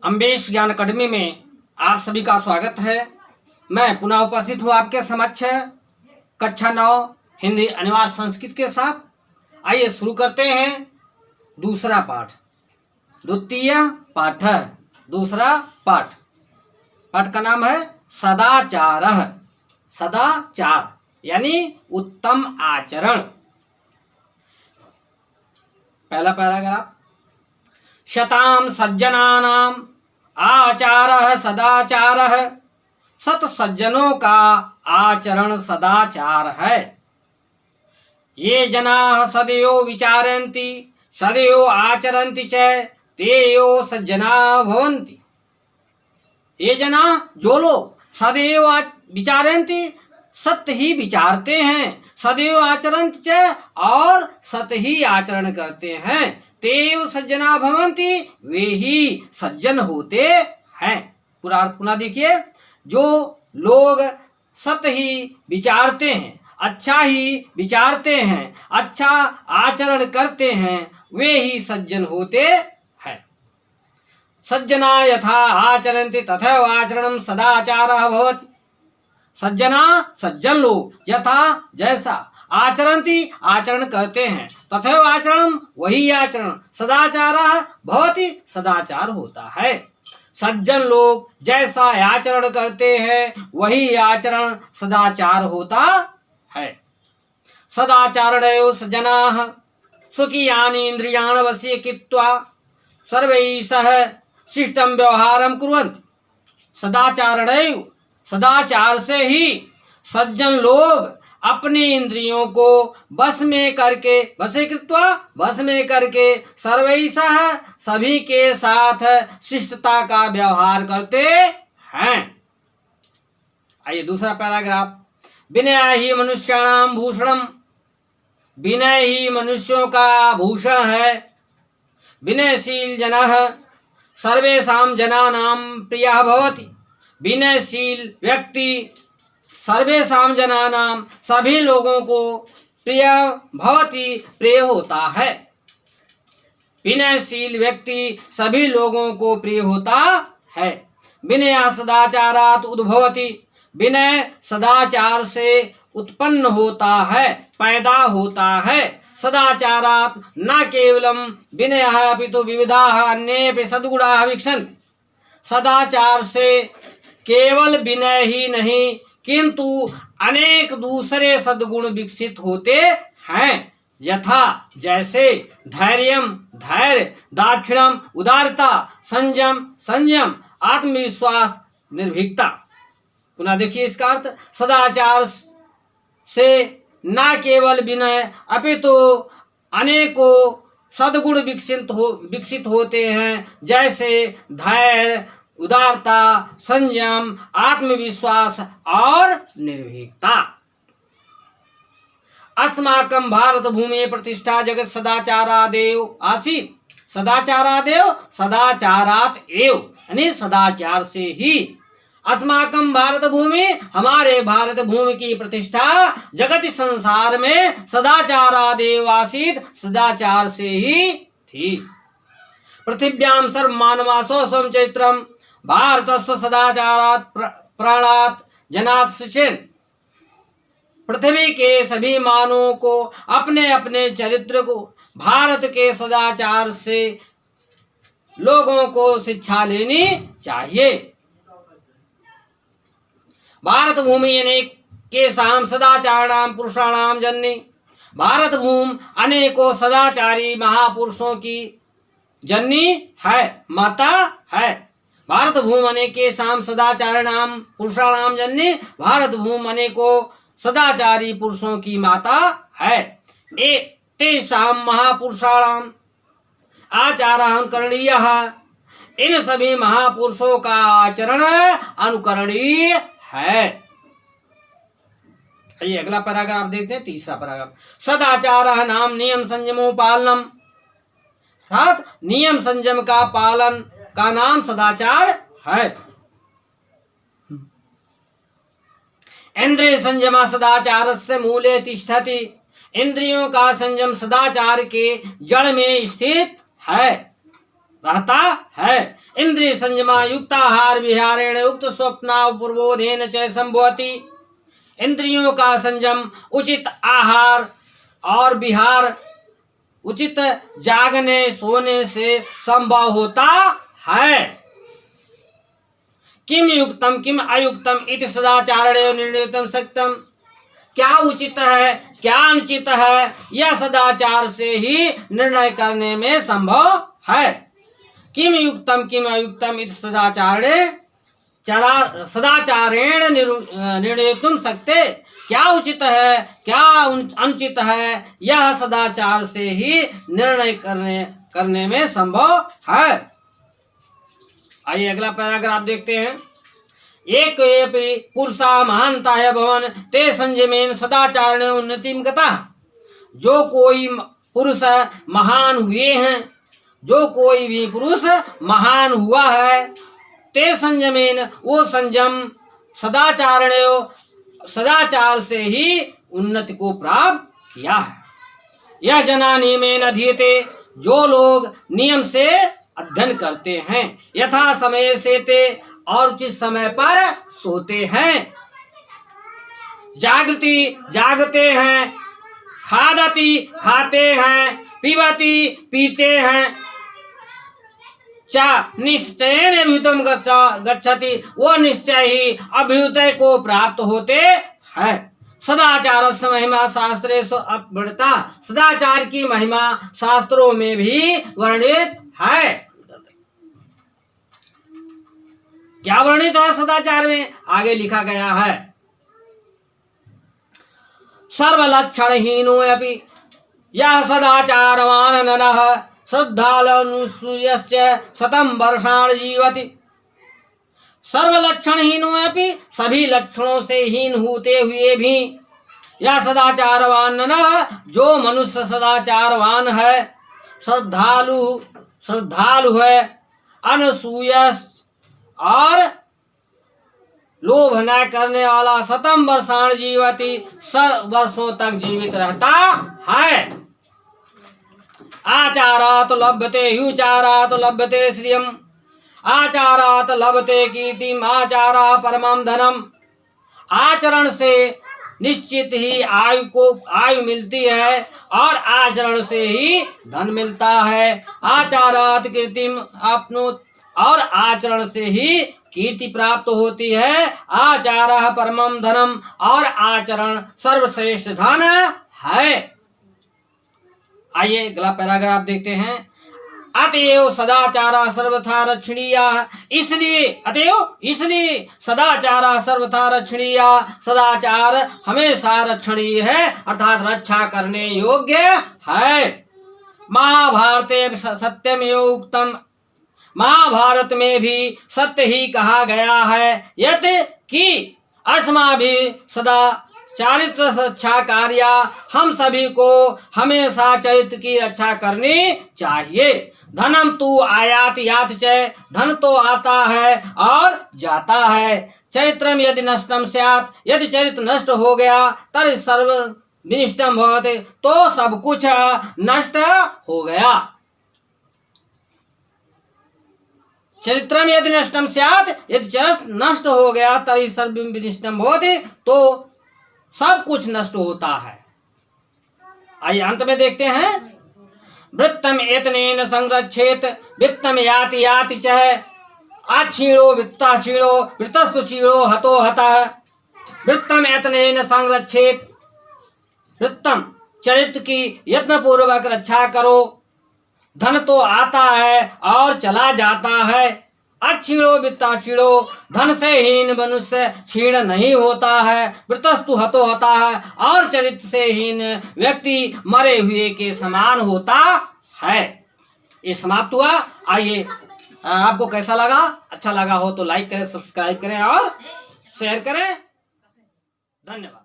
अम्बेश ज्ञान अकादमी में आप सभी का स्वागत है। मैं पुनः उपस्थित हूँ आपके समक्ष कक्षा 9 हिंदी अनिवार्य संस्कृत के साथ। आइए शुरू करते हैं दूसरा पाठ। द्वितीय पाठ, दूसरा पाठ। पाठ का नाम है सदाचार। सदाचार यानी उत्तम आचरण। पहला पैराग्राफ। शतां सज्जनानां आचारः सदाचारः। सत सज्जनों का आचरण सदाचार है। ये जनाः सदैव विचारन्ति सदैव आचरन्ति च ते एव सज्जना भवन्ति। ये जना जो लोग सदैव विचारन्ति सत्य ही विचारते हैं, सदैव आचरन्ति च और सत्य ही आचरण करते हैं, तेव सज्जना भवन्ति वे ही सज्जन होते हैं। पूरा अर्थ पुनः देखिए। जो लोग सत्य ही विचारते हैं, अच्छा ही विचारते हैं, अच्छा आचरण करते हैं, वे ही सज्जन होते हैं। सज्जना यथा आचरन्ति तथैव आचरणं सदाचारः भवति। सज्जना सज्जन लोग यथा जैसा आचरन्ति आचरण करते हैं, तथैव आचरणं वही आचरण सदाचारः भवति सदाचार होता है। सज्जन लोग जैसा आचरण करते हैं वही आचरण सदाचार होता है। सदाचारणेव सज्जनाः स्वकीयानि इंद्रियाणि वशीकृत्वा सर्वैः सह शिष्टं व्यवहारं कुर्वन्ति। सदाचारणेव सदाचार से ही सज्जन लोग अपनी इंद्रियों को बस में करके सर्वैः सह सभी के साथ शिष्टता का व्यवहार करते हैं। आइए दूसरा पैराग्राफ। विनय ही मनुष्याणां भूषणम। विनय ही मनुष्यों का भूषण है। विनयशील जनः सर्वेषां जनानां प्रियः भवति। विनयशील व्यक्ति सर्वेषां जनानां सभी लोगों को प्रिय भवति प्रिय होता है। विनयशील व्यक्ति सभी लोगों को प्रिय होता है। विनय सदाचारात् उद्भवति। विनय सदाचार से उत्पन्न होता है, पैदा होता है। सदाचारात् न केवलं विनयः अपितु विविधाः अन्येऽपि सद्गुणाः विकसन्ति। सदाचार से केवल विनय ही नहीं किंतु अनेक दूसरे सद्गुण विकसित होते हैं। यथा जैसे धैर्यम धैर्य, दाक्षिण्यम उदारता, संयम, आत्मविश्वास, निर्भीकता। पुनः देखिए इसका अर्थ। सदाचार से न केवल विनय अपितु अनेकों सद्गुण विकसित होते हैं, जैसे धैर्य, उदारता, संयम, आत्मविश्वास और निर्भीकता। अस्माकं भारत भूमि प्रतिष्ठा जगत सदाचारादेव आसीत्। सदाचारादेव सदाचारात एव यानी सदाचार से ही। अस्माकं भारत भूमि हमारे भारत भूमि की प्रतिष्ठा जगत संसार में सदाचारादेव आसीत् सदाचार से ही थी। पृथिव्यां सर्वमानवासो स्वं चैत्रम भारतस्य सदाचारात् प्राणात् जनात् शिक्षेन्। पृथ्वी के सभी मानवों को अपने अपने चरित्र को भारत के सदाचार से लोगों को शिक्षा लेनी चाहिए। भारत भूमि अनेकेषां सदाचाराणां पुरुषाणां जननी। भारत भूमि अनेकों सदाचारी महापुरुषों की जननी है, माता है। भारत भूमि अनेकेषां सदाचाराणां पुरुषाणां जननी। भारत भूमि अनेकों सदाचारी पुरुषों की माता है। तेषां महापुरुषाणां आचारः करणीयः। इन सभी महापुरुषों का आचरण अनुकरणीय है। ये अगला पैराग्राफ देखते हैं, तीसरा पैराग्राफ। सदाचारः नाम नियम संयमो पालनम। अर्थात नियम संयम का पालन का नाम सदाचार है। इंद्रिय संयम सदाचारस्य मूले तिष्ठति। इंद्रियों का संयम सदाचार के जड़ में स्थित है। रहता है। इंद्रिय संयमा युक्ताहार विहारेण युक्त स्वप्नावपूर्वोधेन च संभवति। इंद्रियों का संयम उचित आहार और विहार उचित जागने सोने से संभव होता है। किम युक्तम किम अयुक्तम इति सदाचारणेन निर्णीतम सत्यम। क्या उचित है क्या अनुचित है यह सदाचार से ही निर्णय करने में संभव है। किम युक्तम किम अयुक्तम इति सदाचारेण निर्णेतुम शक्ते। क्या उचित है क्या अनुचित है यह सदाचार से ही निर्णय करने में संभव है। आइए अगला पैराग्राफ देखते हैं। एक पुरुषा महानता है भवन ते संयमेन सदाचारण उन्नतिम गता। जो कोई पुरुष महान हुए हैं जो कोई भी पुरुष महान हुआ है ते संयमेन वो संयम सदाचार से ही उन्नति को प्राप्त किया है। यह जना नियमेन अधीयते। जो लोग नियम से अध्ययन करते हैं यथा समय से ते और उचित समय पर सोते हैं। जागृति जागते हैं। खादति खाते हैं। पिबति पीते हैं। चा निश्चयेन अभ्युदयम गच्छति। वो निश्चय ही अभ्युदय को प्राप्त होते हैं। सदाचार महिमा शास्त्रेषु अपवर्णिता। सदाचार की महिमा शास्त्रों में भी वर्णित है। क्या वर्णित है सदाचार में आगे लिखा गया है। सर्वलक्षणहीनोऽपि यः सदाचारवान् नरः श्रद्धालुसूयश्च शतं वर्षाणि जीवति। सर्वलक्षणहीनोऽपि सभी लक्षणों से हीन होते हुए भी यह सदाचारवान नरः जो मनुष्य सदाचारवान है श्रद्धालु है अनसूयश्च और लोभ न करने वाला शतम वर्षाण जीवति 100 वर्षों तक जीवित रहता है। आचारात लभ्यते ह्युचारात लभ्यते श्रियम। आचारात लभते कीर्तिम आचारा परमं धनम। आचरण से निश्चित ही आयु मिलती है और आचरण से ही धन मिलता है। आचारात कीर्तिम आपनोत और आचरण से ही कीर्ति प्राप्त होती है। आचारः परमं धनम और आचरण सर्वश्रेष्ठ धन है। आइए अगला पैराग्राफ देखते हैं। अतएव सदाचारा सर्वथा रक्षणीया। इसलिए सदाचारा सर्वथा रक्षणीया। सदाचार हमेशा रक्षणीय है अर्थात रक्षा करने योग्य है। महाभारते सत्यमेव उक्तम। महाभारत में भी सत्य ही कहा गया है यत कि अस्माभिः सदा चारित्र रक्षा कार्या। हम सभी को हमेशा चरित्र की रक्षा करनी चाहिए। धनम तु आयात यात च। धन तो आता है और जाता है। चरित्रम यदि नष्टम स्यात्। यदि चरित्र नष्ट हो गया तर्हि सर्व विनष्टम भवति। तो सब कुछ नष्ट हो गया। चरित्रम यदि नष्टम स्यात्। यदि चरित्र नष्ट हो गया तर्हि सर्व विनष्टम भवति। तो सब कुछ नष्ट होता है। आइए अंत में देखते हैं। वृत्तम एतनेन संरक्षेत वित्तम याति याति च। आक्षीणो वित्ता क्षीणो वृत्तस्तु क्षीणो हतो हतः। वृत्तम एतनेन संरक्षेत। वृत्तम चरित्र की यत्न पूर्वक रक्षा करो। धन तो आता है और चला जाता है। अक्षीणो वित्ता क्षीणो धन से हीन मनुष्य क्षीण नहीं होता है। वृतस्तु हतो होता है और चरित्र से हीन व्यक्ति मरे हुए के समान होता है। ये समाप्त हुआ। आइए आपको कैसा लगा? अच्छा लगा हो तो लाइक करें, सब्सक्राइब करें और शेयर करें। धन्यवाद।